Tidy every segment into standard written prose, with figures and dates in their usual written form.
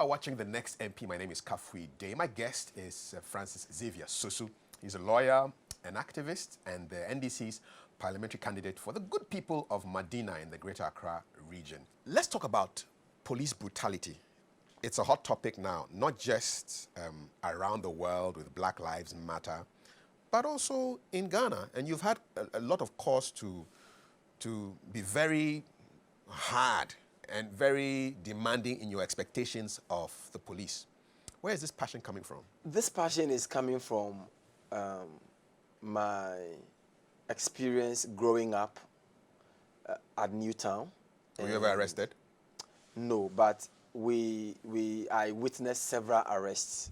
are watching The Next MP. My name is Kafui Day. My guest is Francis Xavier Sosu. He's a lawyer, an activist, and the NDC's parliamentary candidate for the good people of Medina in the Greater Accra region. Let's talk about police brutality. It's a hot topic now, not just around the world with Black Lives Matter, but also in Ghana. And you've had a lot of cause to be very hard and very demanding in your expectations of the police. Where is this passion coming from? This passion is coming from my experience growing up at Newtown. Were you ever arrested? No, but I witnessed several arrests.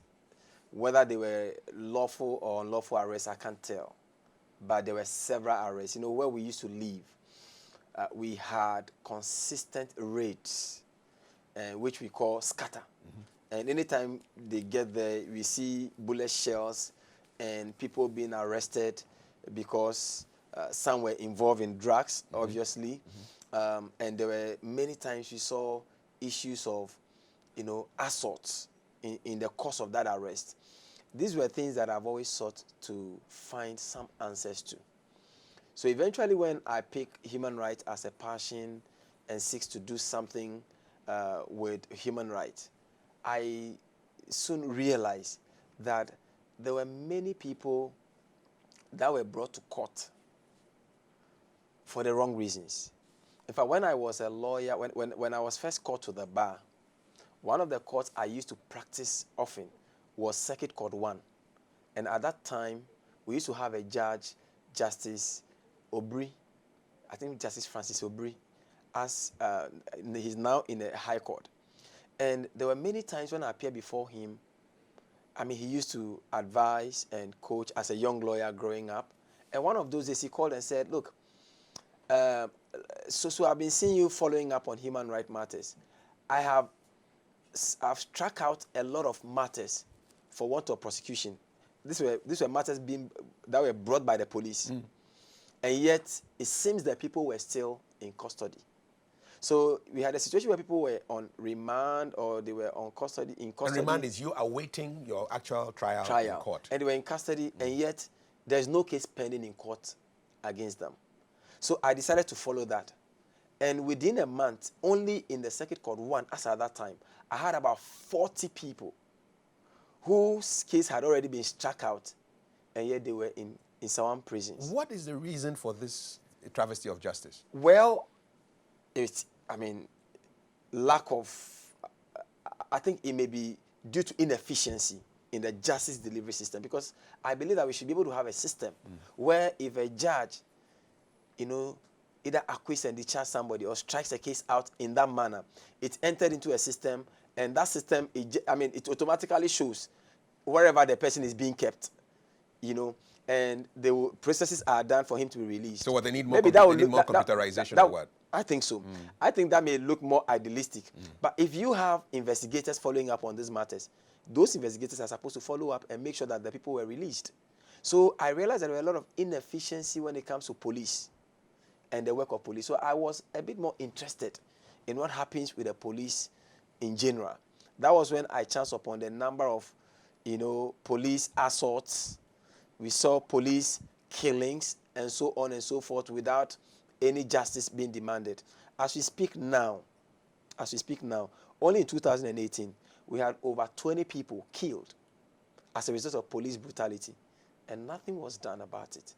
Whether they were lawful or unlawful arrests, I can't tell. But there were several arrests. You know, where we used to live, we had consistent raids, which we call scatter. Mm-hmm. And anytime they get there, we see bullet shells and people being arrested because some were involved in drugs, mm-hmm. obviously. Mm-hmm. And there were many times we saw issues of, assaults in the course of that arrest. These were things that I've always sought to find some answers to. So eventually when I pick human rights as a passion and seeks to do something with human rights, I soon realized that there were many people that were brought to court for the wrong reasons. In fact, when I was a lawyer, when I was first called to the bar, one of the courts I used to practice often was Circuit Court 1. And at that time, we used to have a judge, Justice Obri, I think Justice Francis Obri, as he's now in the High Court. And there were many times when I appeared before him, he used to advise and coach as a young lawyer growing up. And one of those days he called and said, look, so I've been seeing you following up on human rights matters. I've struck out a lot of matters for want of prosecution. These were matters that were brought by the police. Mm. And yet, it seems that people were still in custody. So we had a situation where people were on remand or they were on custody. And remand is you awaiting your actual trial in court. And they were in custody, and yet there's no case pending in court against them. So I decided to follow that. And within a month, only in the Circuit Court 1, as at that time, I had about 40 people whose case had already been struck out, and yet they were in some prisons. What is the reason for this travesty of justice? Well, lack of, I think it may be due to inefficiency in the justice delivery system, because I believe that we should be able to have a system where if a judge, either acquits and discharges somebody or strikes a case out in that manner, it's entered into a system, and that system, it automatically shows wherever the person is being kept, and the processes are done for him to be released. So what they need more, computerization or what? I think so. I think that may look more idealistic. But if you have investigators following up on these matters, those investigators are supposed to follow up and make sure that the people were released. So I realized that there were a lot of inefficiency when it comes to police and the work of police. So I was a bit more interested in what happens with the police in general. That was when I chanced upon the number of, police assaults. We saw police killings and so on and so forth without any justice being demanded. As we speak now, only in 2018, we had over 20 people killed as a result of police brutality, and nothing was done about it.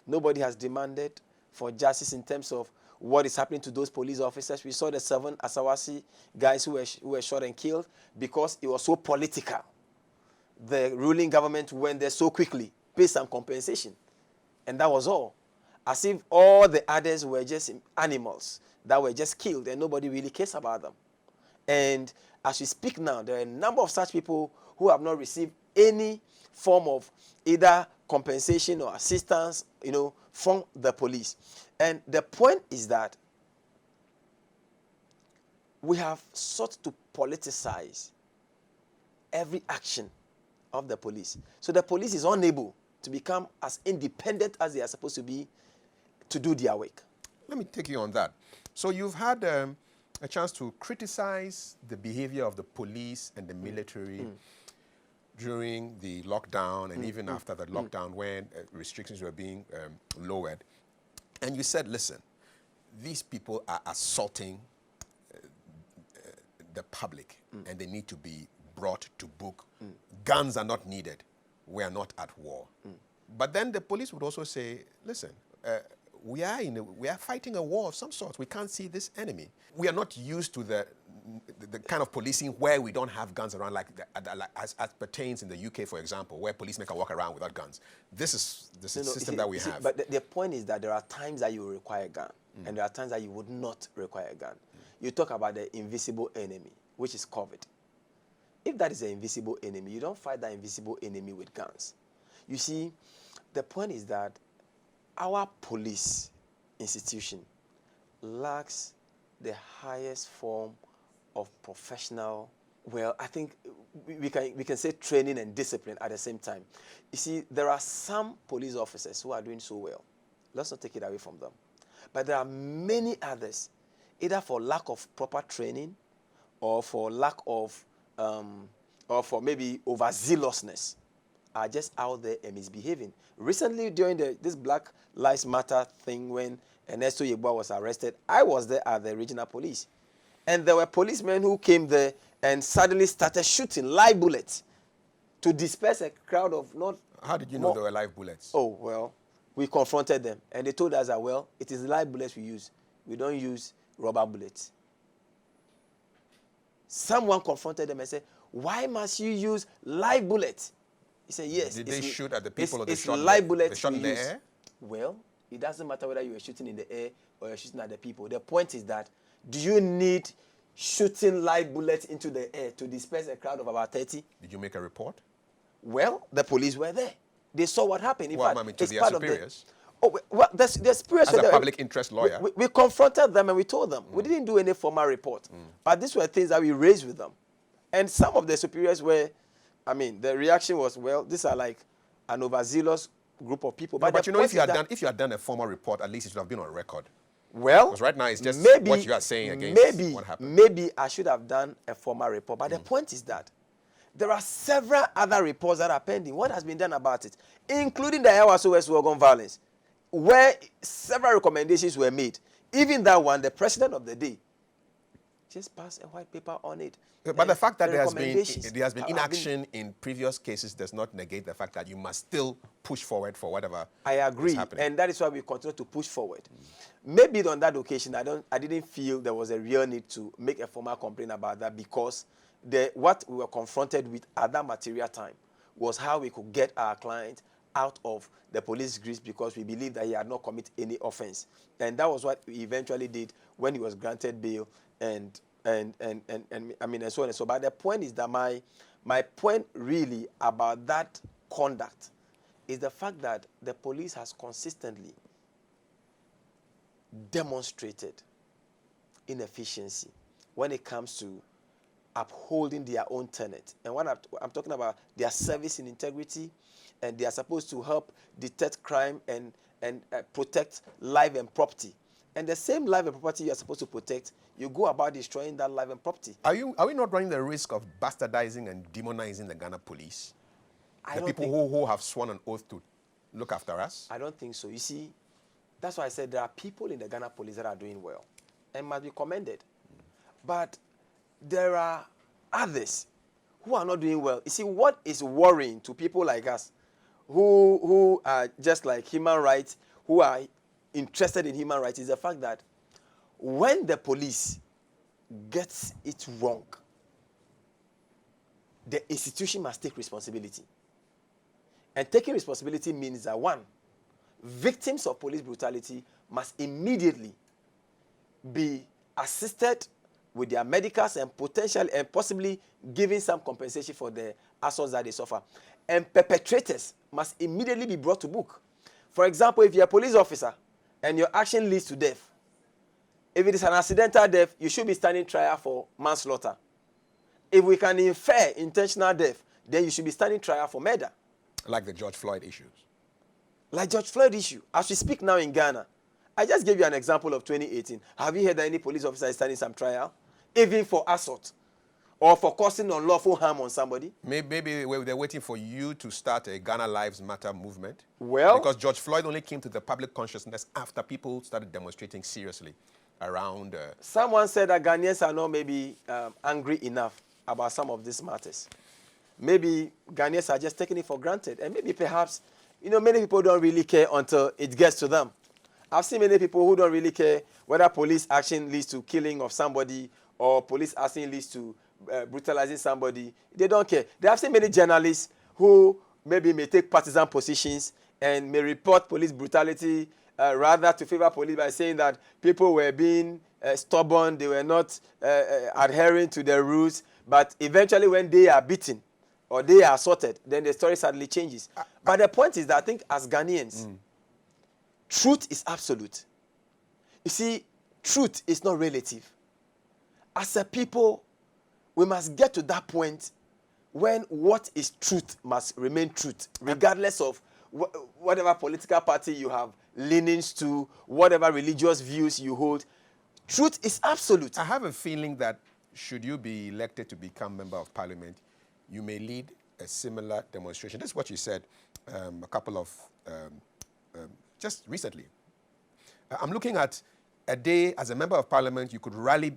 Nobody has demanded for justice in terms of what is happening to those police officers. We saw the 7 Asawasi guys who were shot and killed because it was so political. The ruling government went there so quickly, paid some compensation, and that was all. As if all the others were just animals that were just killed and nobody really cares about them. And as we speak now, there are a number of such people who have not received any form of either compensation or assistance, from the police. And the point is that we have sought to politicize every action of the police. So the police is unable to become as independent as they are supposed to be to do their work. Let me take you on that. So you've had a chance to criticize the behavior of the police and the military during the lockdown and even after the lockdown when restrictions were being lowered. And you said, listen, these people are assaulting the public and they need to be brought to book. Guns are not needed. We are not at war. But then the police would also say, listen, we are fighting a war of some sort. We can't see this enemy. We are not used to the kind of policing where we don't have guns around, as pertains in the UK, for example, where policemen can walk around without guns. This is the system that we have. But the point is that there are times that you will require a gun, and there are times that you would not require a gun. You talk about the invisible enemy, which is COVID. If that is an invisible enemy, you don't fight that invisible enemy with guns. You see, the point is that our police institution lacks the highest form of professional, well, I think we can say training and discipline at the same time. You see, there are some police officers who are doing so well. Let's not take it away from them. But there are many others, either for lack of proper training or for lack of, or for maybe overzealousness, are just out there and misbehaving. Recently, during this Black Lives Matter thing, when Ernesto Yeboah was arrested, I was there at the regional police. And there were policemen who came there and suddenly started shooting live bullets to disperse a crowd of not... How did you know there were live bullets? Oh, well, we confronted them. And they told us that, well, it is live bullets we use. We don't use rubber bullets. Someone confronted them and said, why must you use live bullets? He said, yes. Did they shoot at the people or they it's shot live bullets they shot in the use. air? Well, it doesn't matter whether you were shooting in the air or you're shooting at the people. The point is that, do you need shooting live bullets into the air to disperse a crowd of about 30? Did you make a report? Well, the police were there. They saw what happened. In fact, I mean, to it's their part superiors? Well, the superiors As were a there. public interest lawyer? We confronted them and we told them. We didn't do any formal report. But these were things that we raised with them. And some of the superiors were, I mean, the reaction was, well, these are like an overzealous group of people. But you know, if you had done a formal report, at least it should have been on record. Well, because right now it's just maybe, what you are saying against what happened. Maybe I should have done a formal report. But the point is that there are several other reports that are pending. What has been done about it? Including the SOS Wagon violence, where several recommendations were made. Even that one, the president of the day just passed a white paper on it. But the fact that there has been inaction in previous cases does not negate the fact that you must still push forward for whatever I agree, is happening. and that is why we continue to push forward. Maybe on that occasion, I didn't feel there was a real need to make a formal complaint about that, because what we were confronted with at that material time was how we could get our client out of the police grips, because we believed that he had not committed any offense. And that was what we eventually did when he was granted bail and I mean, and so on and so. But the point is that my point really about that conduct is the fact that the police has consistently demonstrated inefficiency when it comes to upholding their own tenet. And what I'm talking about, their service in integrity, and they are supposed to help detect crime and protect life and property. And the same life and property you are supposed to protect, you go about destroying that life and property. Are we not running the risk of bastardizing and demonizing the Ghana police? The people who have sworn an oath to look after us? I don't think so. You see, that's why I said there are people in the Ghana police that are doing well and must be commended. But there are others who are not doing well. You see, what is worrying to people like us who are just like human rights, who are interested in human rights, is the fact that when the police gets it wrong, the institution must take responsibility. And taking responsibility means that, one, victims of police brutality must immediately be assisted with their medicals and potentially and possibly giving some compensation for the assaults that they suffer. And perpetrators must immediately be brought to book. For example, if you're a police officer and your action leads to death, if it is an accidental death, you should be standing trial for manslaughter. If we can infer intentional death, then you should be standing trial for murder. Like the George Floyd issues. Like George Floyd issue. As we speak now in Ghana, I just gave you an example of 2018. Have you heard that any police officer is standing some trial, even for assault or for causing unlawful harm on somebody? Maybe they're waiting for you to start a Ghana Lives Matter movement. Well, because George Floyd only came to the public consciousness after people started demonstrating seriously around. Someone said that Ghanaians are not maybe angry enough about some of these matters. Maybe Ghanaians are just taking it for granted. And maybe perhaps, many people don't really care until it gets to them. I've seen many people who don't really care whether police action leads to killing of somebody or police action leads to brutalizing somebody. They don't care. There have seen many journalists who maybe may take partisan positions and may report police brutality rather to favor police by saying that people were being stubborn, they were not adhering to their rules, but eventually when they are beaten or they are assaulted, then the story suddenly changes. But the point is that I think as Ghanaians, truth is absolute. You see, truth is not relative. As a people, we must get to that point when what is truth must remain truth, regardless of whatever political party you have leanings to, whatever religious views you hold. Truth is absolute. I have a feeling that should you be elected to become member of parliament, you may lead a similar demonstration. This is what you said a couple of, just recently. I'm looking at a day as a member of parliament, you could rally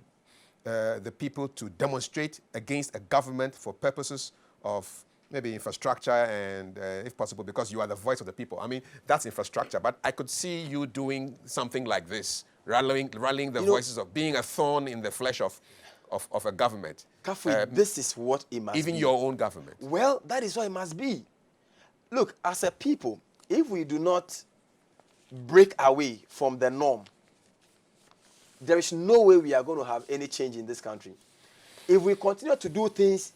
the people to demonstrate against a government for purposes of maybe infrastructure and, if possible, because you are the voice of the people. I mean, that's infrastructure. But I could see you doing something like this, rallying the voices of being a thorn in the flesh of a government. Kafui, this is what it must be. Even your own government. Well, that is what it must be. Look, as a people, if we do not break away from the norm, there is no way we are going to have any change in this country. If we continue to do things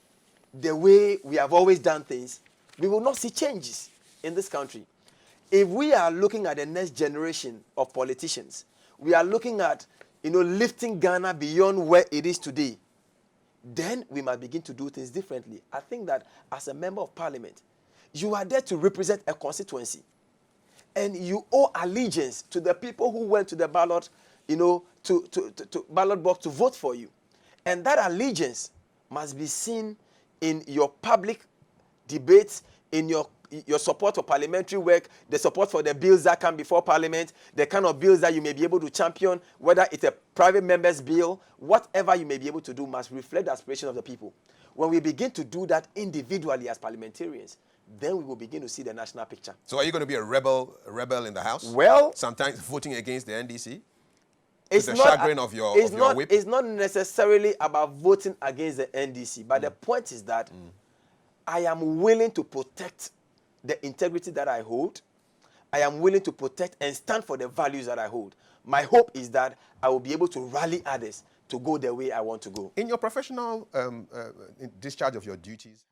the way we have always done things, we will not see changes in this country. If we are looking at the next generation of politicians, we are looking at, lifting Ghana beyond where it is today, then we must begin to do things differently. I think that as a member of parliament, you are there to represent a constituency. And you owe allegiance to the people who went to the ballot, to ballot box to vote for you. And that allegiance must be seen in your public debates, in your support for parliamentary work, the support for the bills that come before parliament, the kind of bills that you may be able to champion, whether it's a private member's bill, whatever you may be able to do must reflect the aspiration of the people. When we begin to do that individually as parliamentarians, then we will begin to see the national picture. So are you going to be a rebel in the House? Well, sometimes voting against the NDC? It's the not, chagrin of your whip? It's not necessarily about voting against the NDC, but the point is that I am willing to protect the integrity that I hold. I am willing to protect and stand for the values that I hold. My hope is that I will be able to rally others to go the way I want to go. In your professional discharge of your duties,